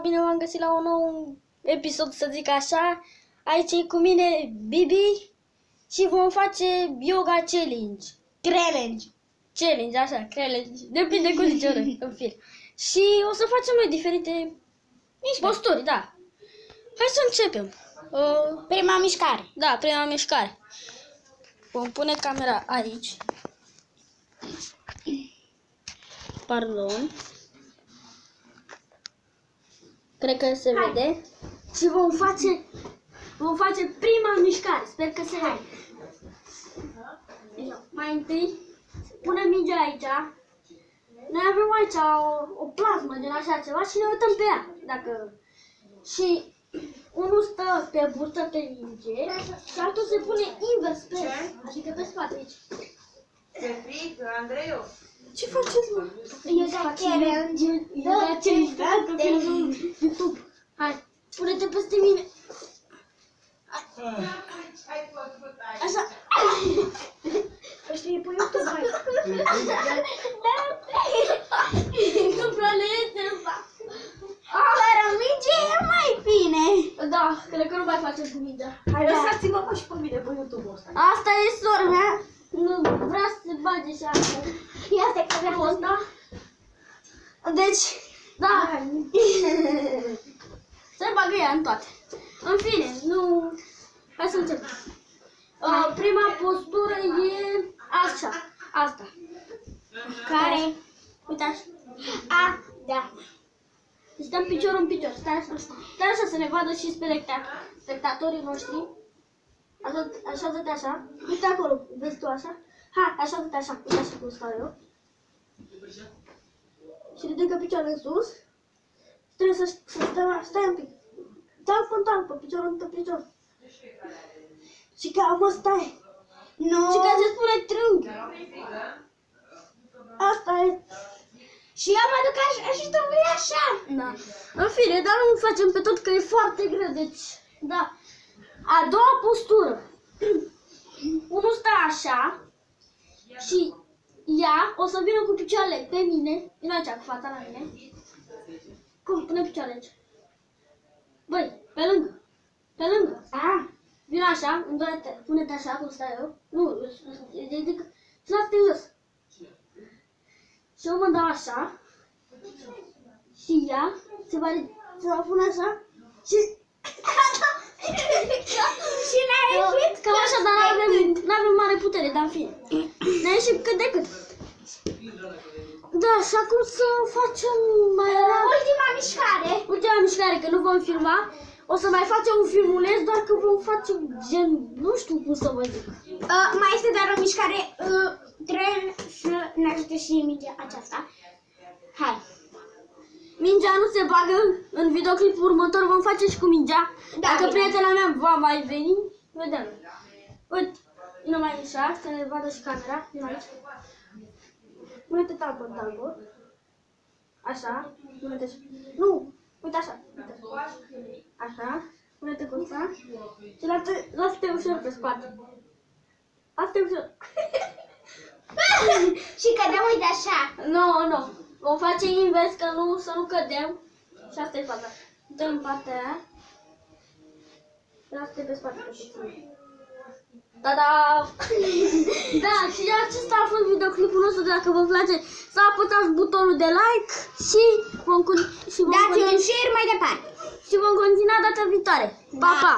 bine v-am găsit la un nou episod, să zic așa. Aici e cu mine Bibi și vom face yoga challenge. Challenge, așa, challenge. Depinde cum zice ori, în fir. Și o să facem noi diferite posturi, da. Hai să începem. Prima mișcare. Da, prima mișcare. Vom pune camera aici. Pardon. Cred că se vede. Și vom face prima mișcare. Sper că se vede. Mai întâi punem mingea aici. Noi avem aici o plasmă din așa ceva și ne uităm pe ea. Și unul stă pe burtă pe minge și altul se pune invers pe ea, adică pe spate aici. Ce frică, Andreiu! Ce faceți, mă? Yoga challenge. Yoga challenge pe YouTube. Hai, pune-te peste mine. Așa. Ăștia e pe YouTube, hai. Nu prea le iese, nu fac. Fără minge e mai bine. Da, cred că nu mai facem cu mingea. Hai, lăsați-mă mă și pe mine pe YouTube-ul ăsta. Asta e sora mea. Nu vrea să se bage și asta. Ia stai că vreau Da? Deci, da. Se bagă ea în toate. În fine, nu... Hai să începem. Prima postură e așa. Asta. Care? Uite așa. Da. Deci dăm piciorul în picior. Stai așa. Stai așa să ne vadă și spectatorii noștri. Așează-te așa. Uite acolo. Vezi tu așa? Hai, așează-te așa. Uite așa cum stau eu. Și ridică picioarele în sus. Trebuie să stai un pic. Talpă în talpă, piciorul în picior. Și ca mă stai. Nu. Și ca se spune triunghi. Asta e. Și eu mă duc așa și tu vrei așa. Da. În fine, dar nu facem pe tot că e foarte greu, deci, da. A doua postură. Unul stă așa și ea o să vină cu picioarele pe mine. Vino aici cu fața la mine. Cum? Pune picioarele aici. Băi, pe lângă. Pe lângă. Vino așa, pune-te așa cum stau eu. Nu, ridică. Și lasă-te jos. Și eu mă dau așa. Și ea se va pune așa. Și... Și n-a ieșit. Cam așa, dar n-avem mare putere, dar în fine. Ne-a ieșit cât de cât. Da, și acum să facem mai Ultima mișcare. ultima mișcare, că nu vom filma. O să mai facem un filmuleț, doar că vom face gen, nu știu cum să vă zic. Mai este doar o mișcare. Trebuie să ne ajute și mingea aceasta. Hai. Mingea nu se bagă, în videoclipul următor vom face și cu mingea. Da, Dacă bine. prietena mea va mai veni, vedem. Uite, numai așa, să ne vadă și camera, numai aici. Pune-te talpă în talpă. Așa, pune-te așa. Nu, uite așa. Uite. Așa, pune-te cu asta. Și lasă-te ușor pe spate. Asta e ușor. Și cădem, uite așa. Nu. Vom face invers, că nu, să nu cădem. Și asta e faza. Dă în partea aia. Lasă-te pe spate pe puțin. Da! Da, și acesta a fost videoclipul nostru. Dacă vă place, să apăsați butonul de like și vom Dați un share mai departe. continua data viitoare. Pa, pa!